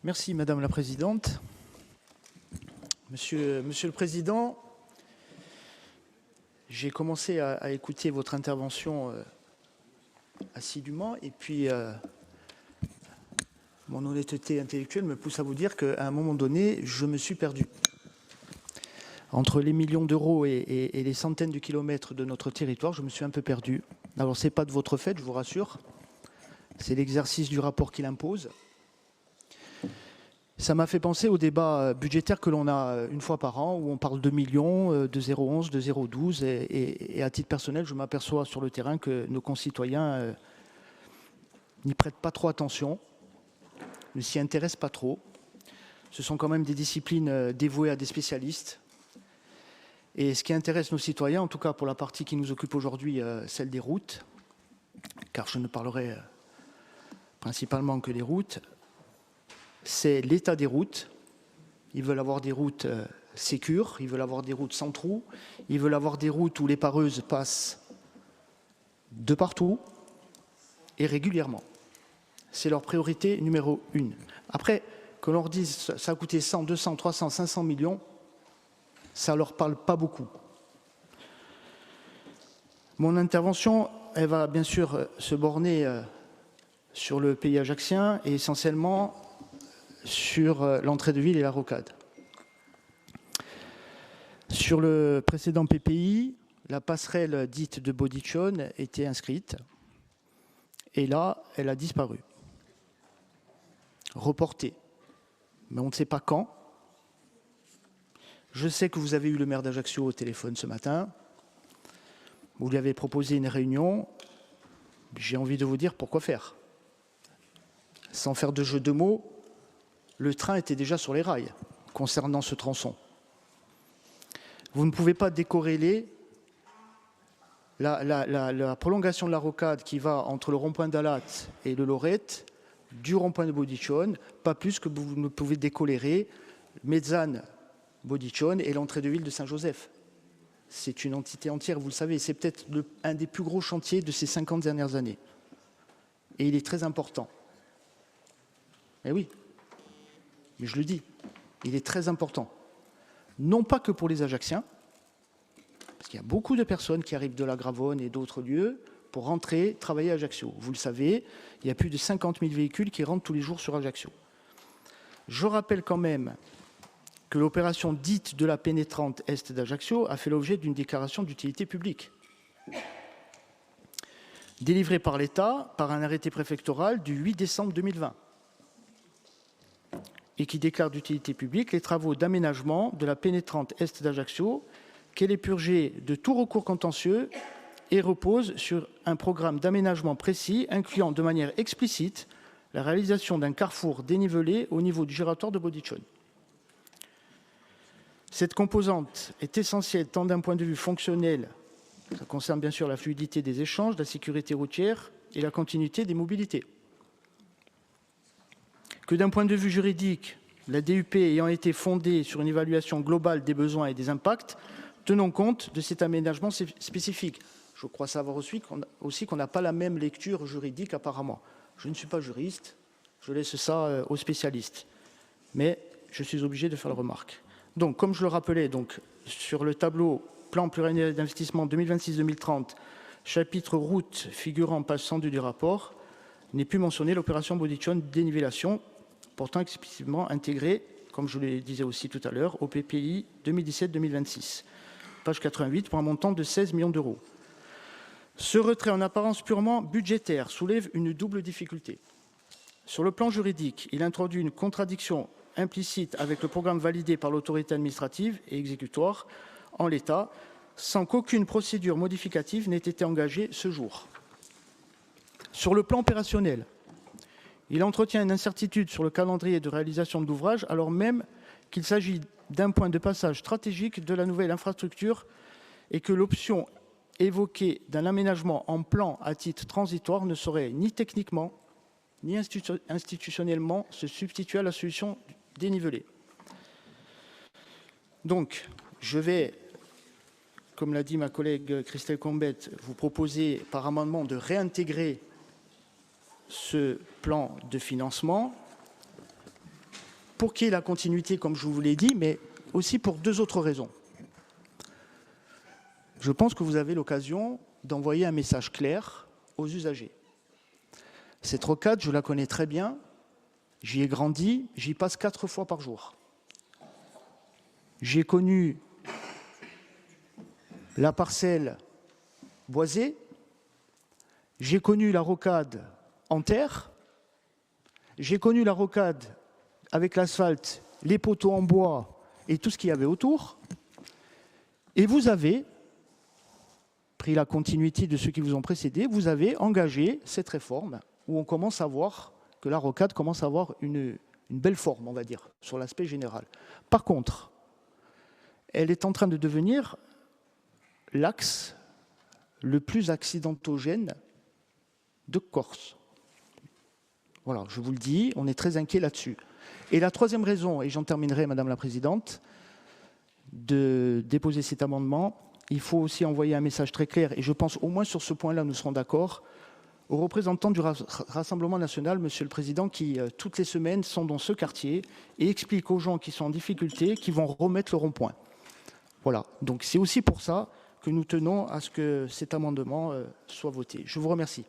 Merci Madame la Présidente. Monsieur le Président, j'ai commencé à écouter votre intervention assidûment et puis mon honnêteté intellectuelle me pousse à vous dire qu'à un moment donné, je me suis perdu. Entre les millions d'euros et les centaines de kilomètres de notre territoire, je me suis un peu perdu. Alors, ce n'est pas de votre fait, je vous rassure. C'est l'exercice du rapport qui l'impose. Ça m'a fait penser au débat budgétaire que l'on a une fois par an, où on parle de millions, de 0,11, de 0,12. Et à titre personnel, je m'aperçois sur le terrain que nos concitoyens n'y prêtent pas trop attention, ne s'y intéressent pas trop. Ce sont quand même des disciplines dévouées à des spécialistes. Et ce qui intéresse nos citoyens, en tout cas pour la partie qui nous occupe aujourd'hui, celle des routes, car je ne parlerai principalement que des routes, c'est l'état des routes. Ils veulent avoir des routes sécures, ils veulent avoir des routes sans trous, ils veulent avoir des routes où les pareuses passent de partout et régulièrement. C'est leur priorité numéro 1. Après, que l'on leur dise ça a coûté 100, 200, 300, 500 millions, ça ne leur parle pas beaucoup. Mon intervention, elle va bien sûr se borner sur le pays ajaccien et essentiellement sur l'entrée de ville et la rocade. Sur le précédent PPI, la passerelle dite de Bodichone était inscrite et là, elle a disparu. Reportée. Mais on ne sait pas quand. Je sais que vous avez eu le maire d'Ajaccio au téléphone ce matin. Vous lui avez proposé une réunion. J'ai envie de vous dire pourquoi faire. Sans faire de jeu de mots, le train était déjà sur les rails concernant ce tronçon. Vous ne pouvez pas décorréler la prolongation de la rocade qui va entre le rond-point d'Alat et le Lorette du rond-point de Bodichone, pas plus que vous ne pouvez décorréler Mezzane Bodichone et l'entrée de ville de Saint-Joseph. C'est une entité entière, vous le savez, c'est peut-être un des plus gros chantiers de ces 50 dernières années. Et il est très important. Eh oui, mais je le dis, il est très important. Non pas que pour les Ajacciens, parce qu'il y a beaucoup de personnes qui arrivent de la Gravonne et d'autres lieux pour rentrer, travailler à Ajaccio. Vous le savez, il y a plus de 50 000 véhicules qui rentrent tous les jours sur Ajaccio. Je rappelle quand même que l'opération dite de la pénétrante Est d'Ajaccio a fait l'objet d'une déclaration d'utilité publique, délivrée par l'État par un arrêté préfectoral du 8 décembre 2020, et qui déclare d'utilité publique les travaux d'aménagement de la pénétrante Est d'Ajaccio, qu'elle est purgée de tout recours contentieux et repose sur un programme d'aménagement précis incluant de manière explicite la réalisation d'un carrefour dénivelé au niveau du giratoire de Bodichone. Cette composante est essentielle tant d'un point de vue fonctionnel, ça concerne bien sûr la fluidité des échanges, la sécurité routière et la continuité des mobilités, que d'un point de vue juridique, la DUP ayant été fondée sur une évaluation globale des besoins et des impacts, tenant compte de cet aménagement spécifique. Je crois savoir aussi qu'on n'a pas la même lecture juridique apparemment. Je ne suis pas juriste, je laisse ça aux spécialistes. Mais je suis obligé de faire la remarque. Donc, comme je le rappelais, sur le tableau plan pluriannuel d'investissement 2026-2030, chapitre route figurant page 102 du rapport, n'est plus mentionné l'opération Bodichone dénivellation, pourtant explicitement intégrée, comme je le disais aussi tout à l'heure, au PPI 2017-2026, page 88, pour un montant de 16 millions d'euros. Ce retrait en apparence purement budgétaire soulève une double difficulté. Sur le plan juridique, il introduit une contradiction implicite avec le programme validé par l'autorité administrative et exécutoire en l'état, sans qu'aucune procédure modificative n'ait été engagée ce jour. Sur le plan opérationnel, il entretient une incertitude sur le calendrier de réalisation de l'ouvrage, alors même qu'il s'agit d'un point de passage stratégique de la nouvelle infrastructure et que l'option évoquée d'un aménagement en plan à titre transitoire ne saurait ni techniquement ni institutionnellement se substituer à la solution dénivelée. Donc, je vais, comme l'a dit ma collègue Christelle Combette, vous proposer par amendement de réintégrer ce plan de financement pour qu'il y ait la continuité, comme je vous l'ai dit, mais aussi pour deux autres raisons. Je pense que vous avez l'occasion d'envoyer un message clair aux usagers. Cette rocade, je la connais très bien, j'y ai grandi, j'y passe 4 fois par jour. J'ai connu la parcelle boisée, j'ai connu la rocade en terre, j'ai connu la rocade avec l'asphalte, les poteaux en bois et tout ce qu'il y avait autour. Et vous avez pris la continuité de ceux qui vous ont précédé, vous avez engagé cette réforme où on commence à voir que la rocade commence à avoir une belle forme, on va dire, sur l'aspect général. Par contre, elle est en train de devenir l'axe le plus accidentogène de Corse. Voilà, je vous le dis, on est très inquiet là-dessus. Et la troisième raison, et j'en terminerai, Madame la Présidente, de déposer cet amendement, il faut aussi envoyer un message très clair, et je pense au moins sur ce point-là, nous serons d'accord, aux représentants du Rassemblement national, Monsieur le Président, qui toutes les semaines sont dans ce quartier et expliquent aux gens qui sont en difficulté qu'ils vont remettre le rond-point. Voilà, donc c'est aussi pour ça que nous tenons à ce que cet amendement soit voté. Je vous remercie.